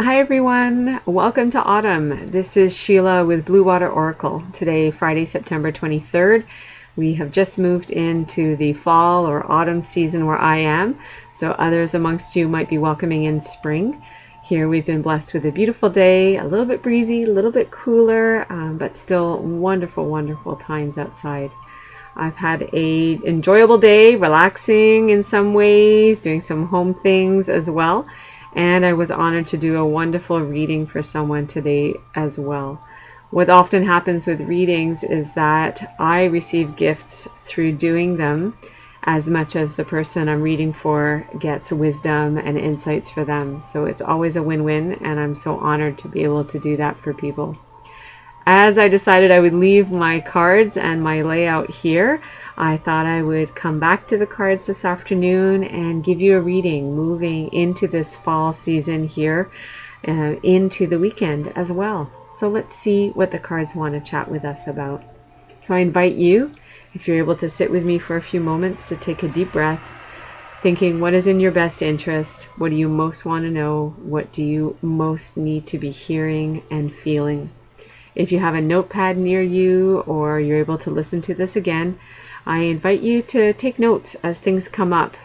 Hi everyone, welcome to autumn. This is Sheila with BlueWater Oracle. Today, Friday, September 23rd. We have just moved into the fall or autumn season where I am, so others amongst you might be welcoming in spring. Here we've been blessed with a beautiful day, a little bit breezy, a little bit cooler, but still wonderful, wonderful times outside. I've had an enjoyable day, relaxing in some ways, doing some home things as well. And I was honored to do a wonderful reading for someone today as well. What often happens with readings is that I receive gifts through doing them as much as the person I'm reading for gets wisdom and insights for them. So it's always a win-win, and I'm so honored to be able to do that for people. As I decided I would leave my cards and my layout here, I thought I would come back to the cards this afternoon and give you a reading moving into this fall season here, into the weekend as well. So let's see what the cards want to chat with us about. So I invite you, if you're able to sit with me for a few moments, to take a deep breath, thinking what is in your best interest, what do you most want to know, what do you most need to be hearing and feeling. If you have a notepad near you or you're able to listen to this again, I invite you to take notes as things come up,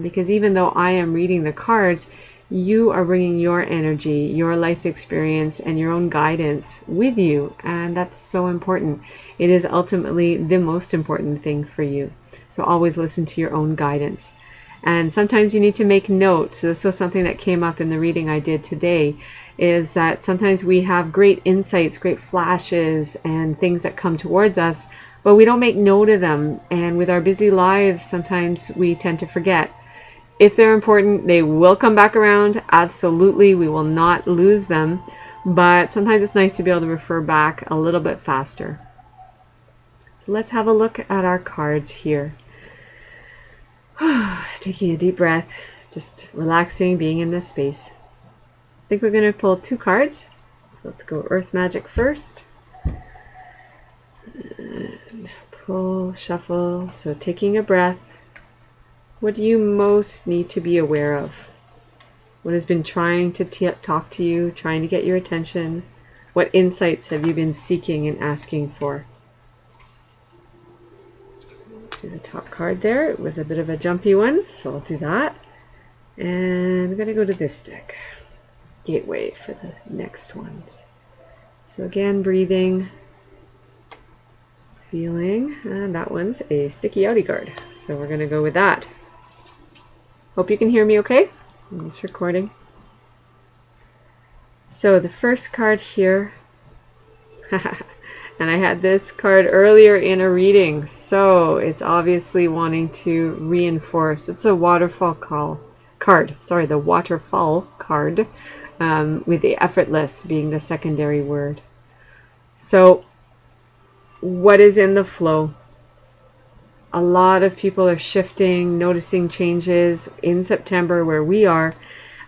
because even though I am reading the cards, you are bringing your energy, your life experience, and your own guidance with you, and that's so important. It is ultimately the most important thing for you. So always listen to your own guidance. And sometimes you need to make notes. This was something that came up in the reading I did today, is that sometimes we have great insights, great flashes, and things that come towards us, but we don't make note of them. And with our busy lives, sometimes we tend to forget. If they're important, they will come back around. Absolutely, we will not lose them. But sometimes it's nice to be able to refer back a little bit faster. So let's have a look at our cards here. Taking a deep breath, just relaxing, being in this space. I think we're going to pull two cards. Let's go Earth Magic first. And pull, shuffle. So taking a breath. What do you most need to be aware of? What has been trying to talk to you, trying to get your attention? What insights have you been seeking and asking for? Do the top card there. It was a bit of a jumpy one, so I'll do that. And I'm going to go to this deck. Gateway for the next ones. So again, breathing, feeling, and that one's a sticky outie card. So we're going to go with that. Hope you can hear me okay in this recording. So the first card here, and I had this card earlier in a reading, so it's obviously wanting to reinforce. It's a waterfall card. Sorry, the waterfall card. With the effortless being the secondary word. So what is in the flow? A lot of people are shifting, noticing changes in September where we are.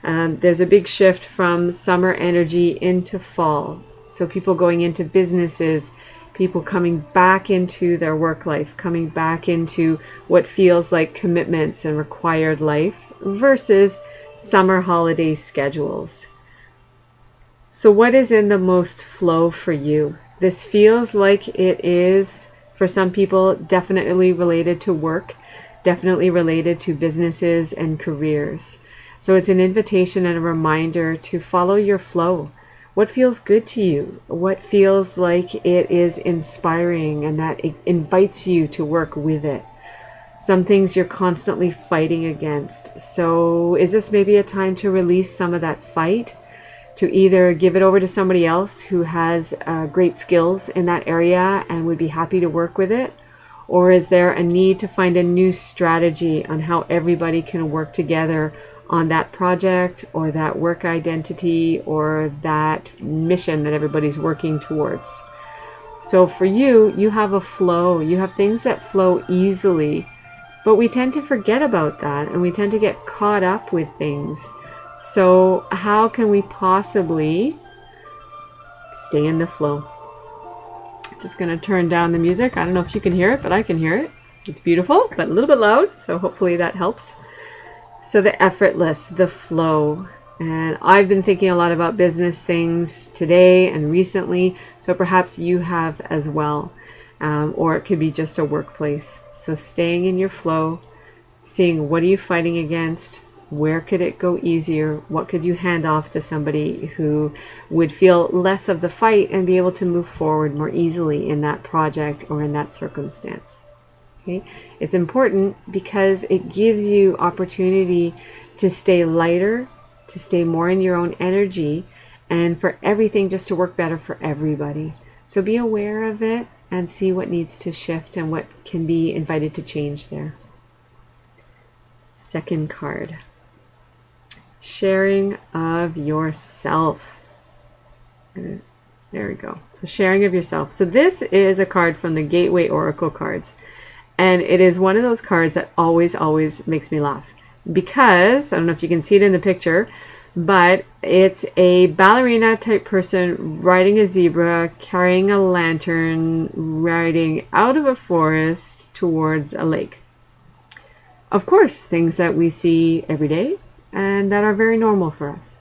There's a big shift from summer energy into fall. So people going into businesses, people coming back into their work life, coming back into what feels like commitments and required life versus summer holiday schedules. So what is in the most flow for you? This feels like it is, for some people, definitely related to work, definitely related to businesses and careers. So it's an invitation and a reminder to follow your flow. What feels good to you? What feels like it is inspiring and that it invites you to work with it? Some things you're constantly fighting against. So is this maybe a time to release some of that fight? To either give it over to somebody else who has great skills in that area and would be happy to work with it? Or is there a need to find a new strategy on how everybody can work together on that project or that work identity or that mission that everybody's working towards? So for you, you have a flow. You have things that flow easily, but we tend to forget about that and we tend to get caught up with things. So how can we possibly stay in the flow? Just going to turn down the music. I don't know if you can hear it, but I can hear it. It's beautiful, but a little bit loud, so hopefully that helps. So the effortless, the flow, And I've been thinking a lot about business things today and recently, so perhaps you have as well. Or it could be just a workplace. So staying in your flow, seeing what are you fighting against, where could it go easier, what could you hand off to somebody who would feel less of the fight and be able to move forward more easily in that project or in that circumstance. Okay? It's important because it gives you opportunity to stay lighter, to stay more in your own energy, and for everything just to work better for everybody. So be aware of it and see what needs to shift and what can be invited to change there. Second card. Sharing of yourself. There we go. So sharing of yourself. So this is a card from the Gateway Oracle cards. And it is one of those cards that always makes me laugh. Because, I don't know if you can see it in the picture, but it's a ballerina type person riding a zebra, carrying a lantern, riding out of a forest towards a lake. Of course, things that we see every day and that are very normal for us.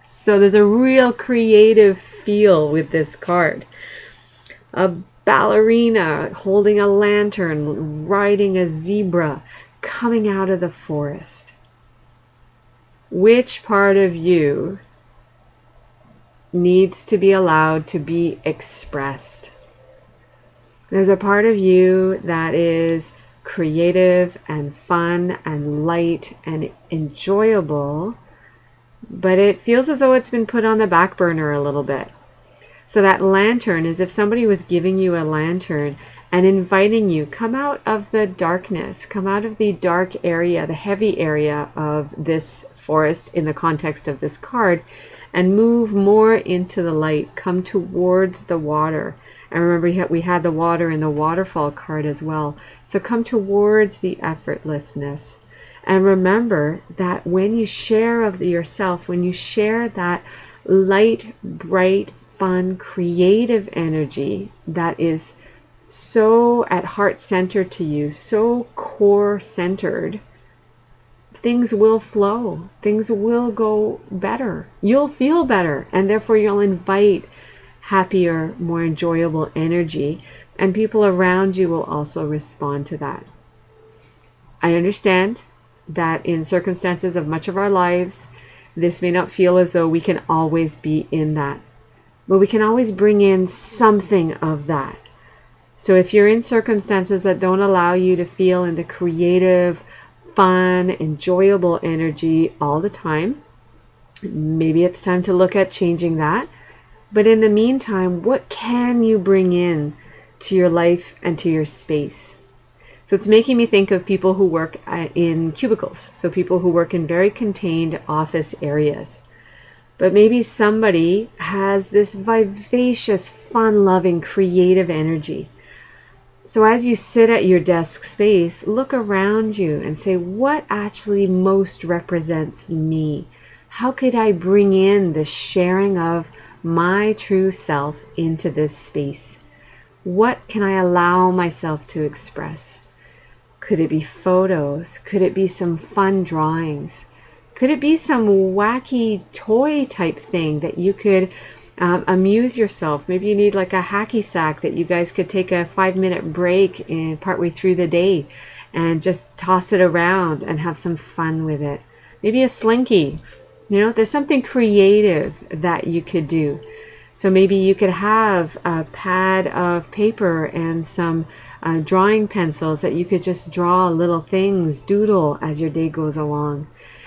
So there's a real creative feel with this card. A ballerina holding a lantern, riding a zebra, coming out of the forest. Which part of you needs to be allowed to be expressed? There's a part of you that is creative and fun and light and enjoyable, but it feels as though it's been put on the back burner a little bit. So that lantern is if somebody was giving you a lantern and inviting you, come out of the darkness, come out of the dark area, the heavy area of this forest in the context of this card, and move more into the light, come towards the water. And remember, we had the water in the waterfall card as well. So come towards the effortlessness. And remember that when you share of yourself, when you share that light, bright, fun, creative energy that is so at heart center to you, so core centered, things will flow. Things will go better. You'll feel better, and therefore you'll invite happier, more enjoyable energy, and people around you will also respond to that. I understand that in circumstances of much of our lives, this may not feel as though we can always be in that, but we can always bring in something of that. So if you're in circumstances that don't allow you to feel in the creative, fun, enjoyable energy all the time, maybe it's time to look at changing that. But in the meantime, what can you bring in to your life and to your space? So it's making me think of people who work in cubicles. So people who work in very contained office areas. But maybe somebody has this vivacious, fun-loving, creative energy. So as you sit at your desk space, look around you and say, what actually most represents me? How could I bring in the sharing of my true self into this space? What can I allow myself to express? Could it be photos? Could it be some fun drawings? Could it be some wacky toy type thing that you could amuse yourself? Maybe you need like a hacky sack that you guys could take a 5-minute break in partway through the day and just toss it around and have some fun with it. Maybe a slinky. There's something creative that you could do. So maybe you could have a pad of paper and some drawing pencils that you could just draw little things, doodle as your day goes along.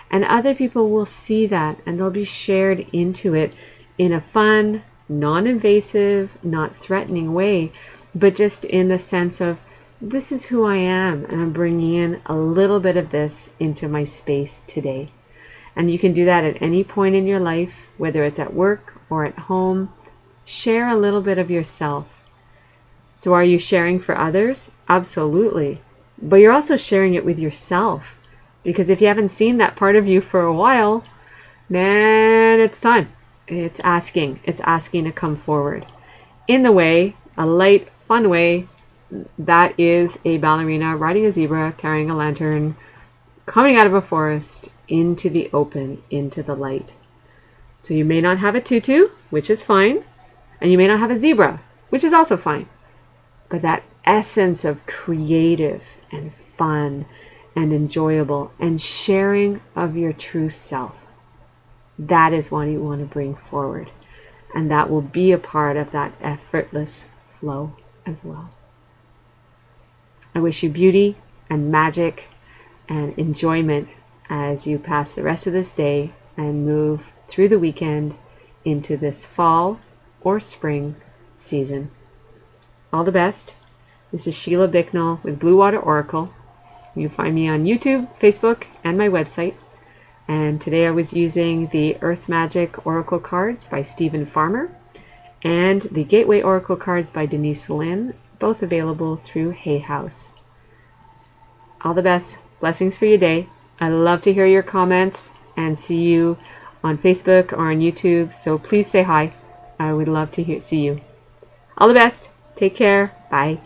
And other people will see that and they'll be shared into it in a fun, non-invasive, not threatening way, but just in the sense of, this is who I am, and I'm bringing in a little bit of this into my space today. And you can do that at any point in your life, whether it's at work or at home. Share a little bit of yourself. So are you sharing for others? Absolutely. But you're also sharing it with yourself. Because if you haven't seen that part of you for a while, then it's time. It's asking to come forward in the way, a light, fun way, that is a ballerina riding a zebra, carrying a lantern, coming out of a forest into the open, into the light. So you may not have a tutu, which is fine, and you may not have a zebra, which is also fine. But that essence of creative and fun and enjoyable and sharing of your true self, that is what you want to bring forward. And that will be a part of that effortless flow as well. I wish you beauty and magic and enjoyment as you pass the rest of this day and move through the weekend into this fall or spring season. All the best. This is Sheila Bicknell with BlueWater Oracle. You can find me on YouTube, Facebook, and my website. And today I was using the Earth Magic Oracle cards by Stephen Farmer and the Gateway Oracle cards by Denise Lynn, both available through Hay House. All the best. Blessings for your day. I love to hear your comments and see you on Facebook or on YouTube. So please say hi. I would love to see you. All the best. Take care. Bye.